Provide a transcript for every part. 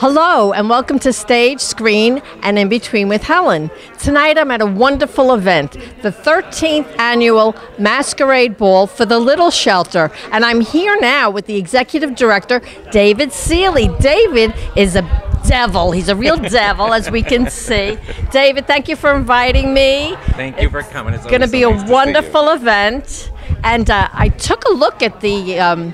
Hello and welcome to Stage, Screen, and In Between with Helen. Tonight I'm at a wonderful event, the 13th annual Masquerade Ball for the Little Shelter. And I'm here now with the Executive Director, David Ceely. David is a devil. He's a real devil, as we can see. David, thank you for inviting me. Thank you for coming. It's going to be nice a wonderful event. And I took a look at the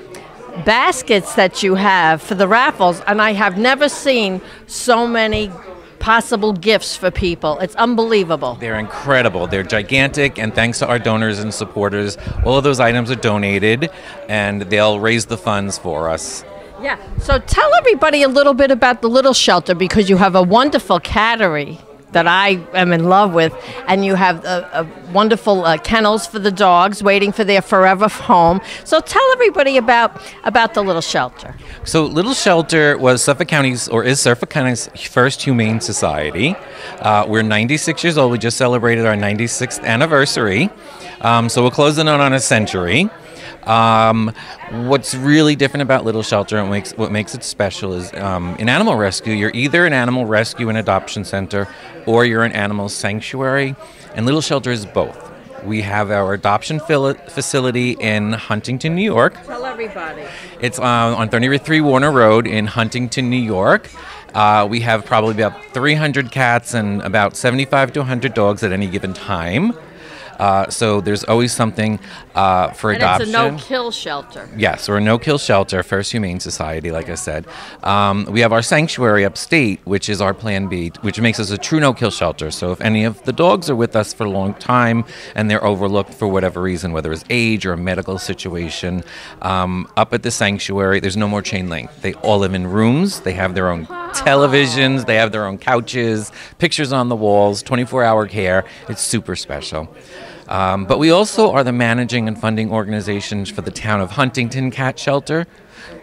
baskets that you have for the raffles, and I have never seen so many possible gifts for people. It's unbelievable. They're incredible. They're gigantic, and thanks to our donors and supporters, all of those items are donated, and they'll raise the funds for us. Yeah. So tell everybody a little bit about the Little Shelter, because you have a wonderful cattery that I am in love with, and you have a wonderful kennels for the dogs waiting for their forever home. So tell everybody about the Little Shelter. So Little Shelter was Suffolk County's, or is Suffolk County's first humane society. We're 96 years old. We just celebrated our 96th anniversary. So we're closing in on a century. What's really different about Little Shelter and what makes it special is in animal rescue, you're either an animal rescue and adoption center or you're an animal sanctuary, and Little Shelter is both. We have our adoption facility in Huntington, New York. Tell everybody. It's on 33 Warner Road in Huntington, New York. We have probably about 300 cats and about 75 to 100 dogs at any given time. So there's always something for adoption. And it's a no-kill shelter. Yes, we're a no-kill shelter, First Humane Society, like I said. We have our sanctuary upstate, which is our Plan B, which makes us a true no-kill shelter. So if any of the dogs are with us for a long time and they're overlooked for whatever reason, whether it's age or a medical situation, up at the sanctuary, there's no more chain link. They all live in rooms. They have their own televisions. They have their own couches, pictures on the walls, 24-hour care. It's super special. But we also are the managing and funding organizations for the town of Huntington Cat Shelter.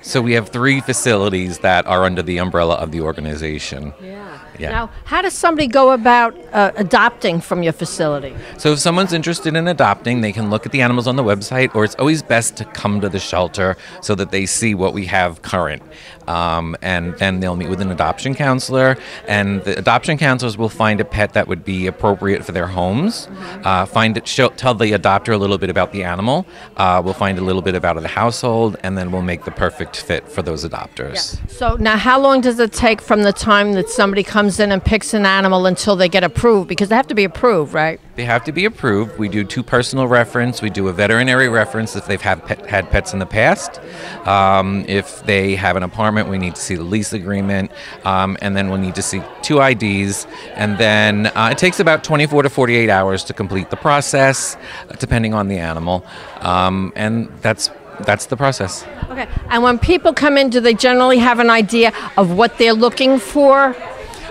So we have 3 facilities that are under the umbrella of the organization. Yeah. Now, how does somebody go about adopting from your facility? So if someone's interested in adopting, they can look at the animals on the website, or it's always best to come to the shelter so that they see what we have current. And then they'll meet with an adoption counselor, and the adoption counselors will find a pet that would be appropriate for their homes. Tell the adopter a little bit about the animal. We'll find a little bit about the household, and then we'll make the perfect fit for those adopters. Yeah. So now, how long does it take from the time that somebody comes in and picks an animal until they get approved? Because they have to be approved, right? They have to be approved. We do 2 personal reference. We do a veterinary reference if they've had pets in the past. If they have an apartment, we need to see the lease agreement, and then we'll need to see 2 IDs. And then it takes about 24 to 48 hours to complete the process, depending on the animal. And that's the process. Okay. And when people come in, do they generally have an idea of what they're looking for?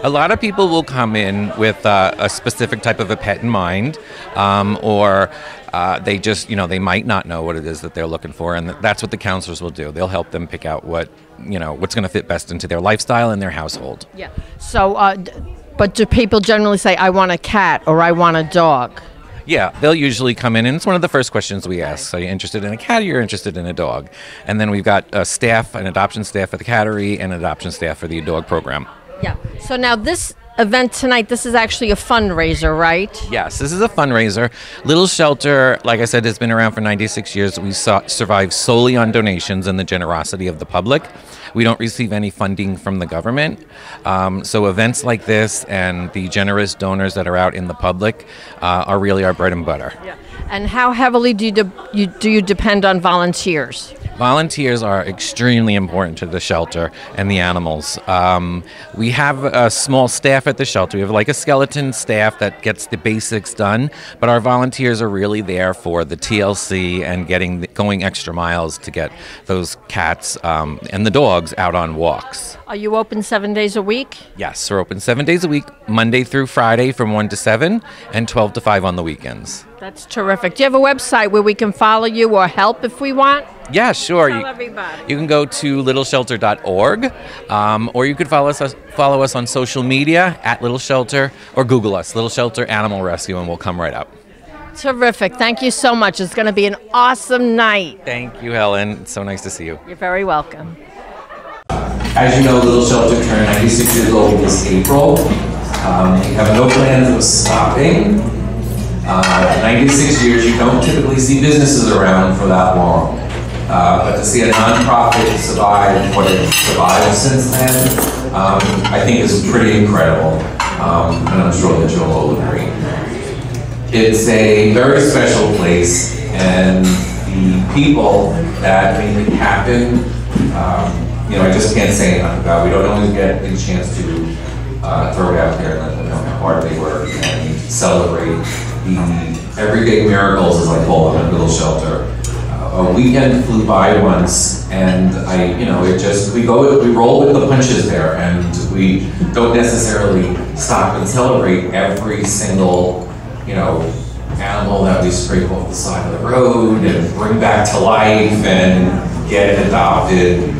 A lot of people will come in with a specific type of a pet in mind, or they just, they might not know what it is that they're looking for, and that's what the counselors will do. They'll help them pick out what's going to fit best into their lifestyle and their household. Yeah. So, but do people generally say, I want a cat or I want a dog? Yeah, they'll usually come in, and it's one of the first questions we ask. So, you're interested in a cat or you're interested in a dog? And then we've got an adoption staff for the cattery and an adoption staff for the dog program. Yeah. So now this event tonight, this is actually a fundraiser, right? Yes, this is a fundraiser. Little Shelter, like I said, has been around for 96 years. We survive solely on donations and the generosity of the public. We don't receive any funding from the government. So events like this and the generous donors that are out in the public are really our bread and butter. Yeah. And how heavily do you depend on volunteers? Volunteers are extremely important to the shelter and the animals. We have a small staff at the shelter. We have like a skeleton staff that gets the basics done, but our volunteers are really there for the TLC and going extra miles to get those cats and the dogs out on walks. Are you open 7 days a week? Yes, we're open 7 days a week, Monday through Friday from 1 to 7 and 12 to 5 on the weekends. That's terrific. Do you have a website where we can follow you or help if we want? Yeah, sure. Tell everybody. You can go to littleshelter.org, or you could follow us on social media at Little Shelter, or Google us, Little Shelter Animal Rescue, and we'll come right up. Terrific. Thank you so much. It's going to be an awesome night. Thank you, Helen. It's so nice to see you. You're very welcome. As you know, Little Shelter turned 96 years old this April. We have no plans of stopping. 96 years, you don't typically see businesses around for that long. But to see a nonprofit survive what it's survived since then, I think is pretty incredible. And I'm sure that you'll all agree. It's a very special place, and the people that make it happen, I just can't say enough about. We don't always get the chance to throw it out there and let them know how hard they work and celebrate the everyday miracles, as I call them, at Little Shelter. A weekend flew by once, and we roll with the punches there, and we don't necessarily stop and celebrate every single, animal that we scrape off the side of the road and bring back to life and get adopted.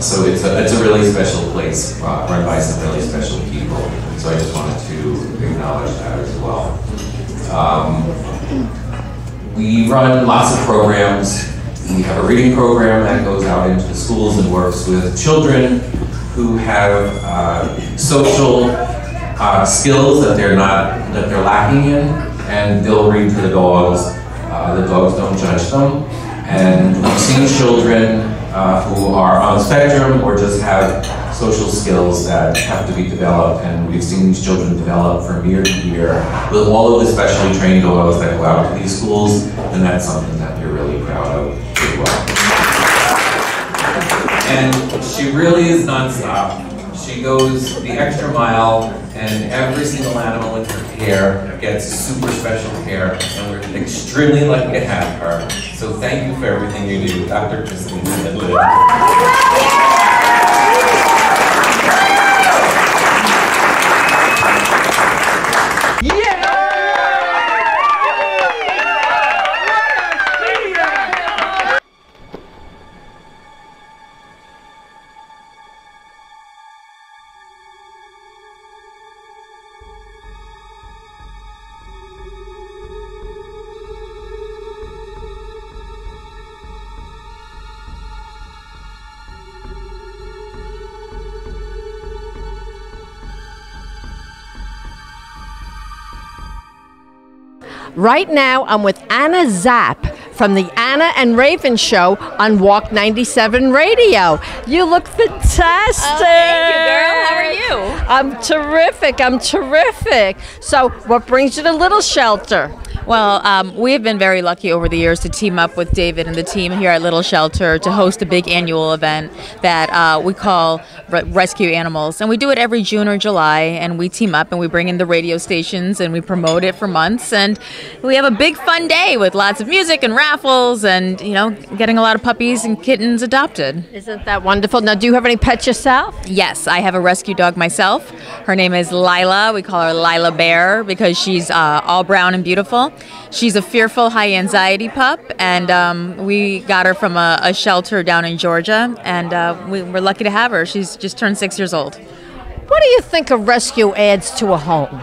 So it's a really special place, run by some really special people. So I just wanted to acknowledge that as well. We run lots of programs. We have a reading program that goes out into the schools and works with children who have social skills that they're lacking in, and they'll read to the dogs. The dogs don't judge them, and we've seen children who are on the spectrum or just have social skills that have to be developed, and we've seen these children develop from year to year with all of the specially trained dogs that go out to these schools, and that's something that we're really proud of as well. And she really is nonstop. She goes the extra mile, and every single animal in her care gets super special care, and we're extremely lucky to have her. So thank you for everything you do, Dr. Ceely and Liv. Right now, I'm with Anna Zapp from the Anna and Raven Show on Walk 97 Radio. You look fantastic. Oh, thank you, girl. How are you? I'm terrific. I'm terrific. So, what brings you to Little Shelter? Well, we have been very lucky over the years to team up with David and the team here at Little Shelter to host a big annual event that we call Rescue Animals. And we do it every June or July, and we team up and we bring in the radio stations and we promote it for months. And we have a big fun day with lots of music and raffles and, getting a lot of puppies and kittens adopted. Isn't that wonderful? Now, do you have any pets yourself? Yes, I have a rescue dog myself. Her name is Lila. We call her Lila Bear because she's all brown and beautiful. She's a fearful, high-anxiety pup, and we got her from a shelter down in Georgia, and we're lucky to have her. She's just turned 6 years old. What do you think a rescue adds to a home?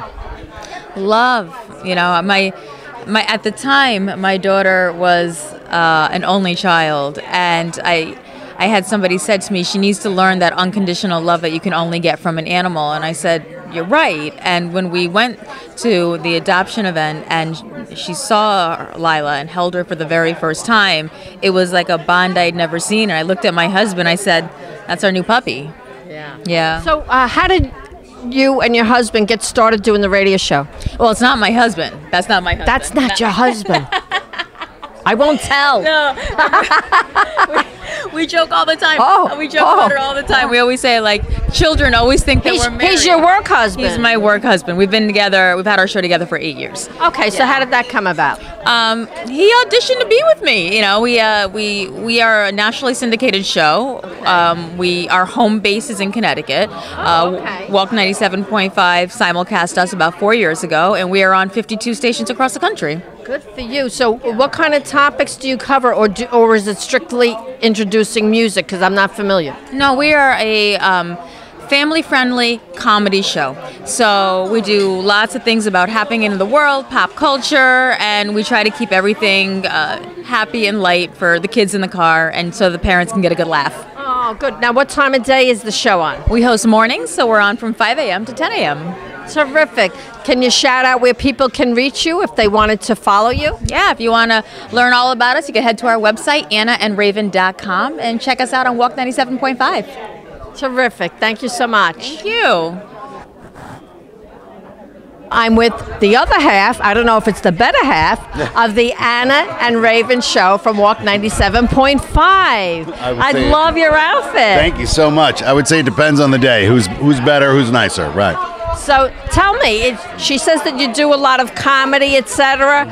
Love. At the time, my daughter was an only child, and I had somebody said to me, she needs to learn that unconditional love that you can only get from an animal. And I said, you're right. And when we went to the adoption event and she saw Lila and held her for the very first time, it was like a bond I'd never seen. And I looked at my husband, I said, that's our new puppy. Yeah. So how did you and your husband get started doing the radio show? Well, it's not my husband. That's not my husband. That's not your husband. I won't tell. No. We joke all the time. We joke about it all the time. We always say, children always think that we're married. He's your work husband. He's my work husband. We've been together. We've had our show together for 8 years. Okay, so how did that come about? He auditioned to be with me. We are a nationally syndicated show. Our home base is in Connecticut. Walk 97.5 simulcast us about 4 years ago, and we are on 52 stations across the country. Good for you. So what kind of topics do you cover, or is it strictly introducing music? Because I'm not familiar. No, we are a family-friendly comedy show. So we do lots of things about happening in the world, pop culture, and we try to keep everything happy and light for the kids in the car, and so the parents can get a good laugh. Oh, good. Now, what time of day is the show on? We host mornings, so we're on from 5 a.m. to 10 a.m. Terrific. Can you shout out where people can reach you if they wanted to follow you? Yeah, if you want to learn all about us, you can head to our website, annaandraven.com, and check us out on Walk 97.5. Terrific. Thank you so much. Thank you. I'm with the other half, I don't know if it's the better half, of the Anna and Raven show from Walk 97.5. I love your outfit. Thank you so much. I would say it depends on the day. Who's better, who's nicer, right? So tell me, she says that you do a lot of comedy, etc.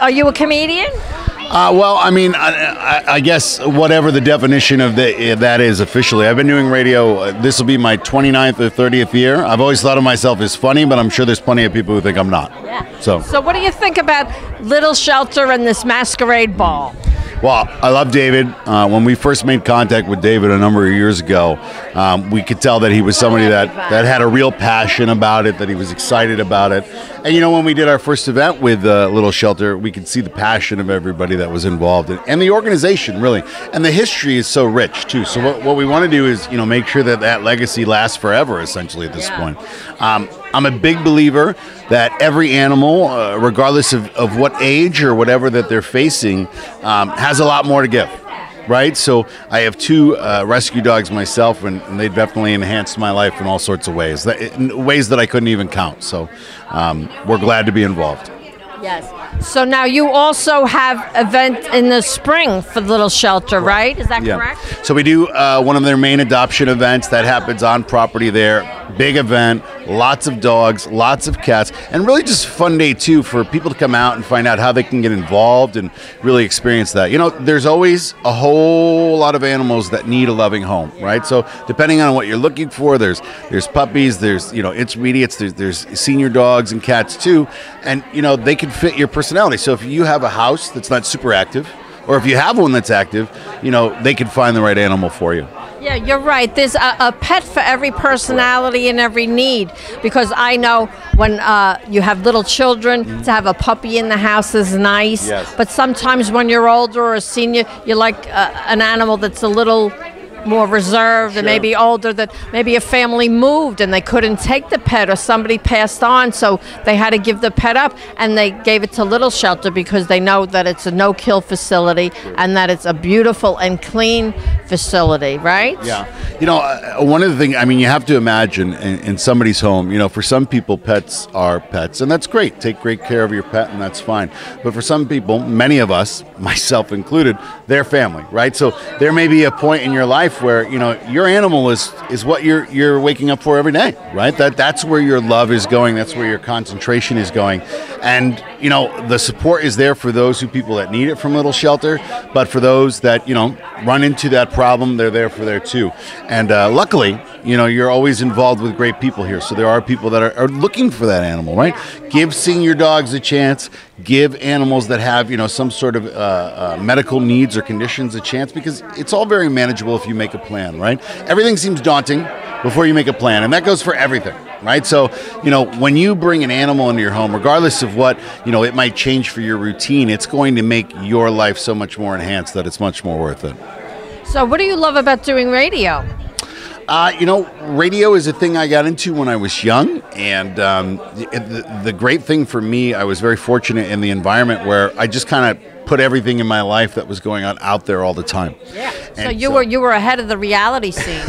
Are you a comedian? Well, I mean, I guess whatever the definition of that is officially. I've been doing radio. This will be my 29th or 30th year. I've always thought of myself as funny, but I'm sure there's plenty of people who think I'm not. Yeah. So what do you think about Little Shelter and this Masquerade Ball? Well, I love David. When we first made contact with David a number of years ago, we could tell that he was somebody that had a real passion about it, that he was excited about it. And, you know, when we did our first event with Little Shelter, we could see the passion of everybody that was involved and the organization, really. And the history is so rich, too. So what we want to do is, you know, make sure that that legacy lasts forever, essentially, at this point. I'm a big believer that every animal, regardless of what age or whatever that they're facing, has a lot more to give, right? So I have 2 rescue dogs myself, and they definitely enhanced my life in all sorts of ways, in ways that I couldn't even count. So we're glad to be involved. Yes. So now you also have event in the spring for Little Shelter, right? Is that correct? So we do one of their main adoption events that happens on property there. Big event, lots of dogs, lots of cats, and really just a fun day too for people to come out and find out how they can get involved and really experience that. You know, there's always a whole lot of animals that need a loving home, right? So depending on what you're looking for, there's puppies, there's, you know, intermediates, there's senior dogs and cats too, and you know, they can fit your personality. So if you have a house that's not super active, or if you have one that's active, you know, they can find the right animal for you. Yeah, you're right. There's a pet for every personality and every need. Because I know when you have little children, to have a puppy in the house is nice. Yes. But sometimes when you're older or a senior, you like an animal that's a little more reserved and maybe older, that maybe a family moved and they couldn't take the pet or somebody passed on, so they had to give the pet up, and they gave it to Little Shelter because they know that it's a no-kill facility and that it's a beautiful and clean facility, right? Yeah. You know, one of the things, I mean, you have to imagine in somebody's home, you know, for some people, pets are pets, and that's great. Take great care of your pet, and that's fine. But for some people, many of us, myself included, they're family, right? So there may be a point in your life where, you know, your animal is what you're waking up for every day, right? That's where your love is going. That's where your concentration is going. And, you know, the support is there for those people that need it from Little Shelter, but for those that, you know, run into that problem, they're there for there too. And luckily, you know, you're always involved with great people here. So there are people that are looking for that animal, right? Give senior dogs a chance. Give animals that have, you know, some sort of medical needs or conditions a chance, because it's all very manageable if you make a plan, right? Everything seems daunting before you make a plan, and that goes for everything, right? So, you know, when you bring an animal into your home, regardless of what, you know, it might change for your routine, it's going to make your life so much more enhanced that it's much more worth it. So what do you love about doing radio? You know, radio is a thing I got into when I was young, and the great thing for me, I was very fortunate in the environment where I just kind of put everything in my life that was going on out there all the time. Yeah. So you were ahead of the reality scene.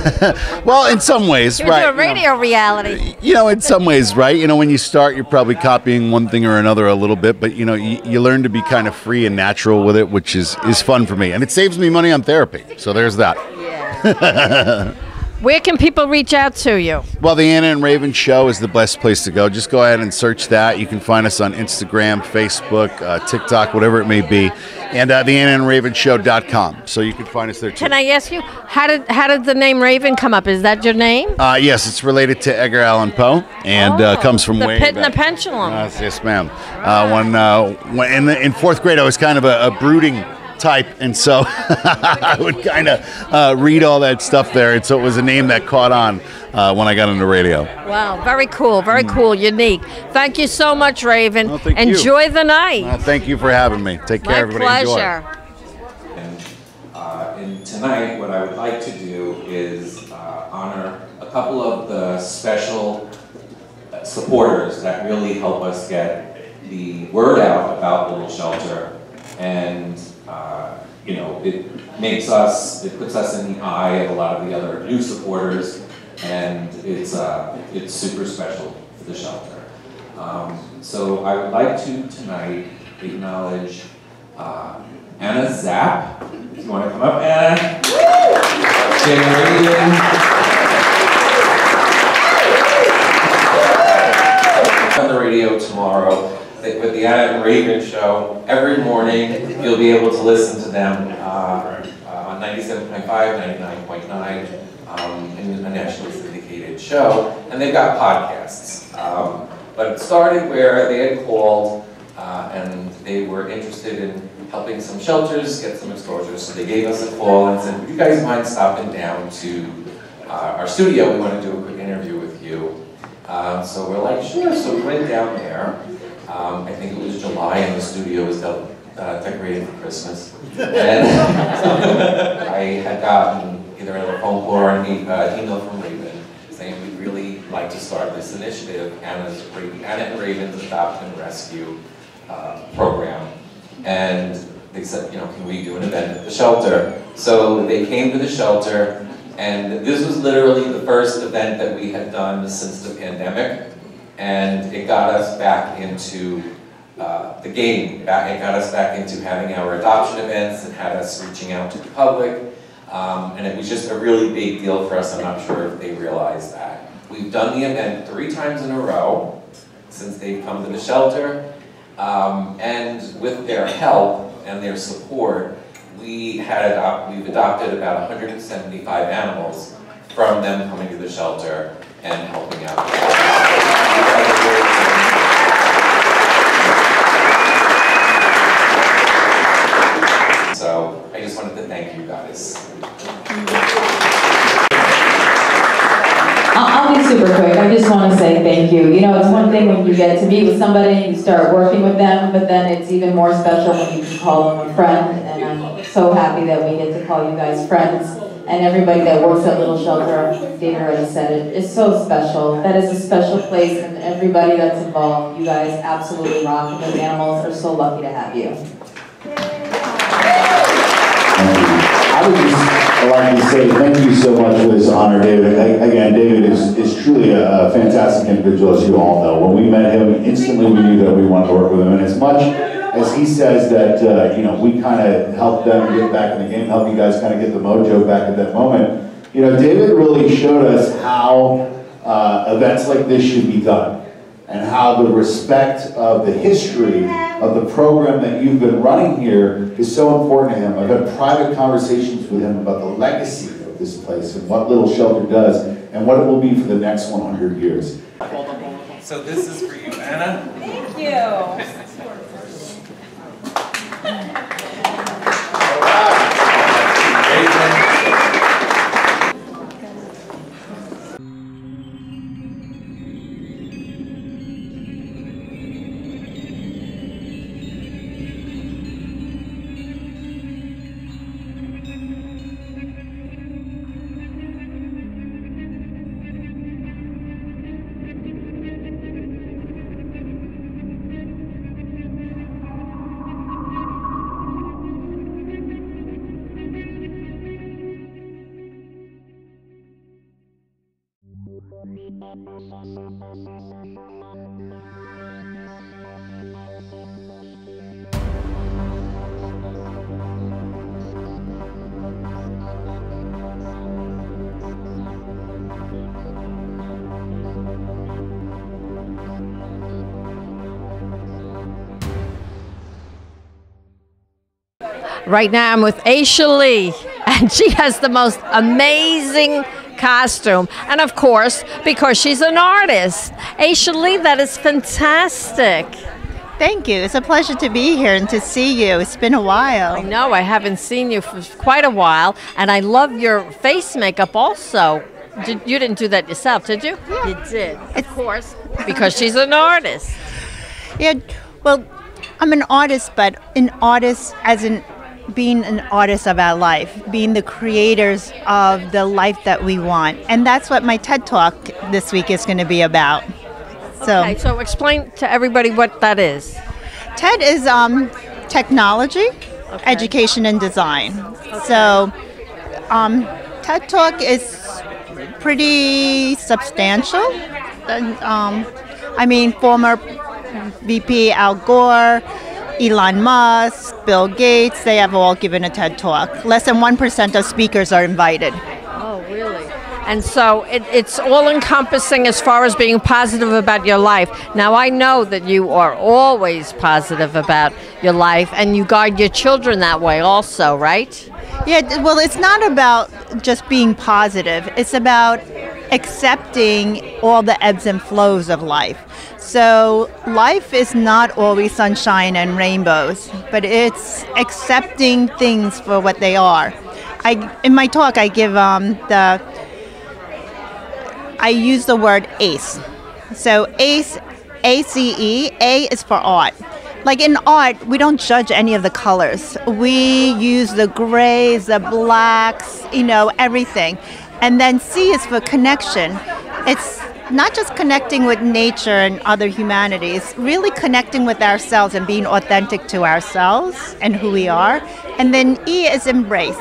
Well, in some ways, you were right? doing radio reality. You know, in some ways, right? You know, when you start, you're probably copying one thing or another a little bit, but you know, you learn to be kind of free and natural with it, which is fun for me, and it saves me money on therapy. So there's that. Yeah. Where can people reach out to you? Well, the Anna and Raven Show is the best place to go. Just go ahead and search that. You can find us on Instagram, Facebook, TikTok, whatever it may be, and theannaandravenshow.com. So you can find us there too. Can I ask you, how did the name Raven come up? Is that your name? Yes, it's related to Edgar Allan Poe, and comes from way Pit back. and the Pendulum. Yes, ma'am. When in fourth grade, I was kind of a brooding type, and so I would kind of read all that stuff there, and so it was a name that caught on when I got into radio. Wow, very cool, unique. Thank you so much, Raven. Well, thank Enjoy you. The night. Thank you for having me. Take care, everybody. My pleasure. Enjoy. tonight, what I would like to do is honor a couple of the special supporters that really help us get the word out about Little Shelter, and you know, it puts us in the eye of a lot of the other new supporters, and it's super special for the shelter. So I would like to tonight acknowledge Anna Zapp. If you want to come up, Anna. Jim Regan. On the radio tomorrow with the Anna and Raven show. Every morning you'll be able to listen to them on 97.5, 99.9 in a nationally syndicated show, and they've got podcasts. But it started where they had called and they were interested in helping some shelters get some exposure, so they gave us a call and said, would you guys mind stopping down to our studio? We want to do a quick interview with you. So we're like, sure. So we went down there. I think it was July, and the studio was decorated for Christmas. And I had gotten either a phone call or an email from Raven saying we'd really like to start this initiative, Anna and Raven's Adopt and Rescue program. And they said, you know, can we do an event at the shelter? So they came to the shelter, and this was literally the first event that we had done since the pandemic, and it got us back into the game. It got us back into having our adoption events and had us reaching out to the public, and it was just a really big deal for us. I'm not sure if they realized that. We've done the event 3 times in a row since they've come to the shelter, and with their help and their support, we've adopted about 175 animals from them coming to the shelter and helping out. So I just wanted to thank you guys. I'll be super quick. I just want to say thank you. You know, it's one thing when you get to meet with somebody and you start working with them, but then it's even more special when you can call them a friend, and I'm so happy that we get to call you guys friends. And everybody that works at Little Shelter, David already said it, is so special. That is a special place, and everybody that's involved, you guys absolutely rock, and those animals are so lucky to have you. I would just like to say thank you so much for this honor, David. Again, David is truly a fantastic individual, as you all know. When we met him, instantly we knew that we wanted to work with him. And as much as he says that, you know, we kind of helped them get back in the game, help you guys kind of get the mojo back at that moment, you know, David really showed us how events like this should be done, and how the respect of the history of the program that you've been running here is so important to him. I've had private conversations with him about the legacy of this place and what Little Shelter does and what it will be for the next 100 years. So this is for you, Anna. Thank you. Right now I'm with HELEN, and she has the most amazing costume. And of course, because she's an artist. HELEN, that is fantastic. Thank you. It's a pleasure to be here and to see you. It's been a while. I know, I haven't seen you for quite a while, and I love your face makeup also. You didn't do that yourself, did you? Yeah. You did, of course, because she's an artist. Yeah, well, I'm an artist, but an artist as in being an artist of our life, being the creators of the life that we want. And that's what my TED Talk this week is going to be about. Okay, so explain to everybody what that is. TED is technology, education, and design. So TED Talk is pretty substantial. Former VP Al Gore, Elon Musk, Bill Gates, they have all given a TED Talk. Less than 1% of speakers are invited. Oh, really? And so it's all-encompassing as far as being positive about your life. Now, I know that you are always positive about your life, and you guide your children that way also, right? Yeah, well, it's not about just being positive. It's about accepting all the ebbs and flows of life. So life is not always sunshine and rainbows, but it's accepting things for what they are. In my talk, I give I use the word ACE. So ACE, A-C-E, A is for art. Like in art, we don't judge any of the colors. We use the grays, the blacks, everything. And then C is for connection. It's not just connecting with nature and other humanities, really connecting with ourselves and being authentic to ourselves and who we are. And then E is embrace.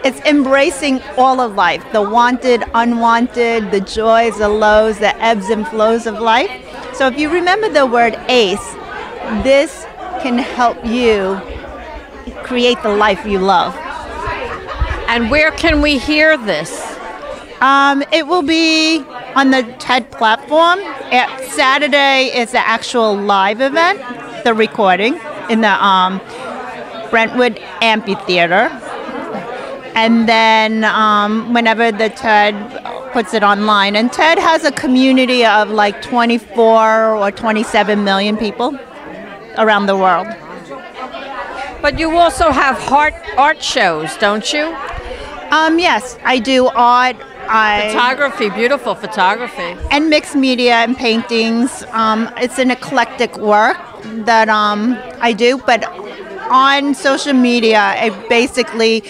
It's embracing all of life, the wanted, unwanted, the joys, the lows, the ebbs and flows of life. So if you remember the word ACE, this can help you create the life you love. And where can we hear this? It will be on the TED platform. Saturday is the actual live event, the recording, in the Brentwood Amphitheater. And then whenever the TED puts it online, and TED has a community of like 24 or 27 million people around the world. But you also have art shows, don't you? Yes, I do art. Photography, beautiful photography. And mixed media and paintings. It's an eclectic work that I do, but on social media, I basically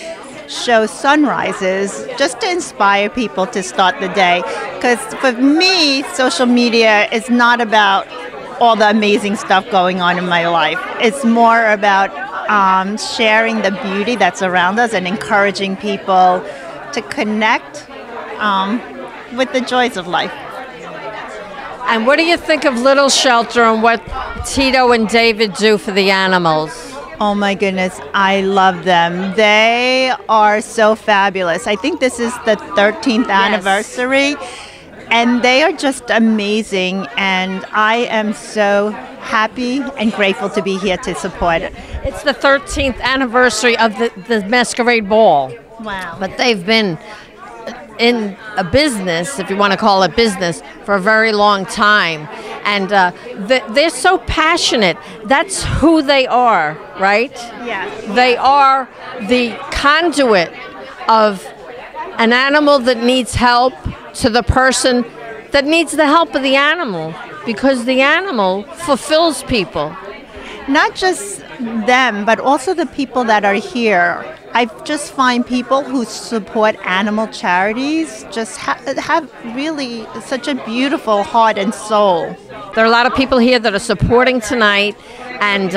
show sunrises just to inspire people to start the day. Because for me, social media is not about all the amazing stuff going on in my life. It's more about sharing the beauty that's around us and encouraging people to connect with the joys of life. And what do you think of Little Shelter and what Tito and David do for the animals? Oh my goodness, I love them. They are so fabulous. I think this is the 13th anniversary, and they are just amazing, and I am so happy and grateful to be here to support it. It's the 13th anniversary of the Masquerade Ball. Wow. But they've been in a business, if you want to call it business, for a very long time. And they're so passionate. That's who they are, right? Yes. They are the conduit of an animal that needs help to the person that needs the help of the animal, because the animal fulfills people. Not just them, but also the people that are here. I just find people who support animal charities just have really such a beautiful heart and soul. There are a lot of people here that are supporting tonight, and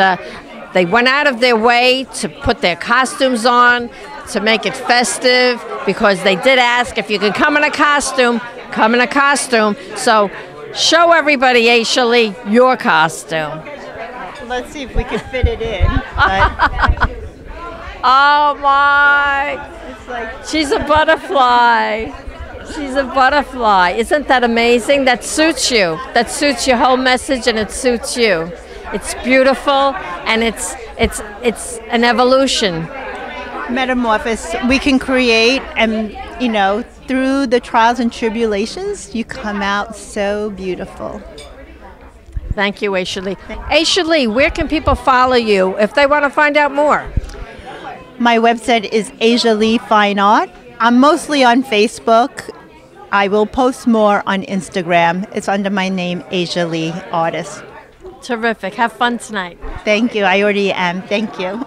they went out of their way to put their costumes on, to make it festive, because they did ask if you can come in a costume, come in a costume. So show everybody, HELEN, your costume. Let's see if we can fit it in. But oh my! it's like, she's a butterfly. She's a butterfly. Isn't that amazing? That suits you. That suits your whole message, and it suits you. It's beautiful, and it's an evolution. Metamorphosis we can create, and through the trials and tribulations, you come out so beautiful. Thank you, HELEN. HELEN, where can people follow you if they want to find out more? My website is HELEN Fine Art. I'm mostly on Facebook. I will post more on Instagram. It's under my name, HELEN Artist. Terrific. Have fun tonight. Thank you. I already am. Thank you.